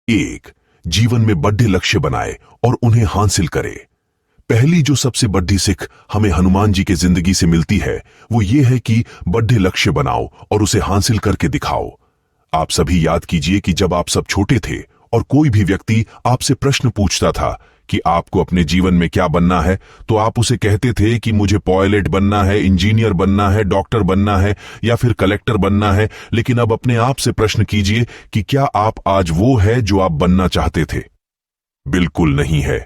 एक, जीवन में बड़े लक्ष्य बनाए और उन्हें हासिल करे। पहली जो सबसे बड़ी सीख हमें हनुमान जी के जिंदगी से मिलती है वो ये है कि बड़े लक्ष्य बनाओ और उसे हासिल करके दिखाओ। आप सभी याद कीजिए कि जब आप सब छोटे थे और कोई भी व्यक्ति आपसे प्रश्न पूछता था कि आपको अपने जीवन में क्या बनना है, तो आप उसे कहते थे कि मुझे पायलट बनना है, इंजीनियर बनना है, डॉक्टर बनना है या फिर कलेक्टर बनना है। लेकिन अब अपने आप से प्रश्न कीजिए कि क्या आप आज वो है जो आप बनना चाहते थे? बिल्कुल नहीं है।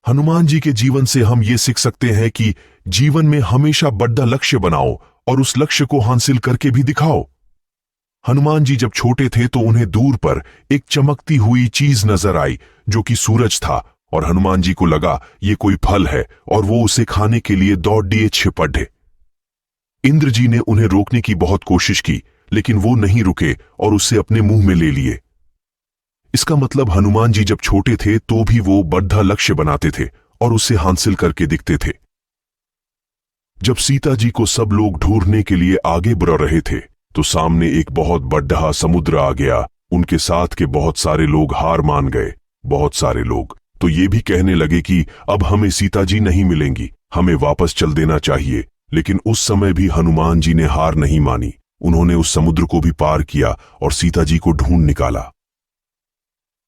हनुमान जी के जीवन से हम ये सीख सकते हैं कि जीवन में हमेशा बड़ा लक्ष्य बनाओ और उस लक्ष्य को हासिल करके भी दिखाओ। हनुमान जी जब छोटे थे तो उन्हें दूर पर एक चमकती हुई चीज नजर आई जो कि सूरज था, और हनुमान जी को लगा ये कोई फल है और वो उसे खाने के लिए दौड़ दिए छिपटे। इंद्र जी ने उन्हें रोकने की बहुत कोशिश की, लेकिन वो नहीं रुके और उसे अपने मुंह में ले लिए। इसका मतलब हनुमान जी जब छोटे थे तो भी वो बड़ा लक्ष्य बनाते थे और उसे हासिल करके दिखते थे। जब सीता जी को सब लोग ढूंढने के लिए आगे बढ़ रहे थे तो सामने एक बहुत बड़ा समुद्र आ गया। उनके साथ के बहुत सारे लोग हार मान गए। बहुत सारे लोग तो ये भी कहने लगे कि अब हमें सीता जी नहीं मिलेंगी, हमें वापस चल देना चाहिए। लेकिन उस समय भी हनुमान जी ने हार नहीं मानी। उन्होंने उस समुद्र को भी पार किया और सीता जी को ढूंढ निकाला।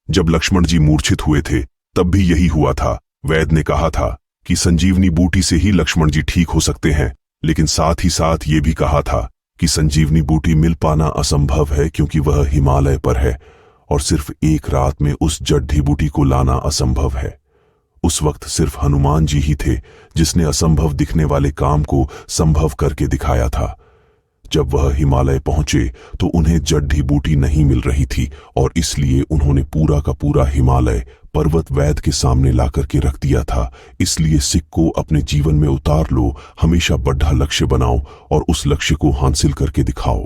जब लक्ष्मण जी मूर्छित हुए थे तब भी यही हुआ था। वैद्य ने कहा था कि संजीवनी बूटी से ही लक्ष्मण जी ठीक हो सकते हैं, लेकिन साथ ही साथ ये भी कहा था कि संजीवनी बूटी मिल पाना असंभव है क्योंकि वह हिमालय पर है और सिर्फ एक रात में उस जड़ी बूटी को लाना असंभव है। उस वक्त सिर्फ हनुमान जी ही थे जिसने असंभव दिखने वाले काम को संभव करके दिखाया था। जब वह हिमालय पहुंचे तो उन्हें जड़ी बूटी नहीं मिल रही थी और इसलिए उन्होंने पूरा का पूरा हिमालय पर्वत वैद्य के सामने ला करके रख दिया था। इसलिए सिख को अपने जीवन में उतार लो, हमेशा बड़ा लक्ष्य बनाओ और उस लक्ष्य को हासिल करके दिखाओ।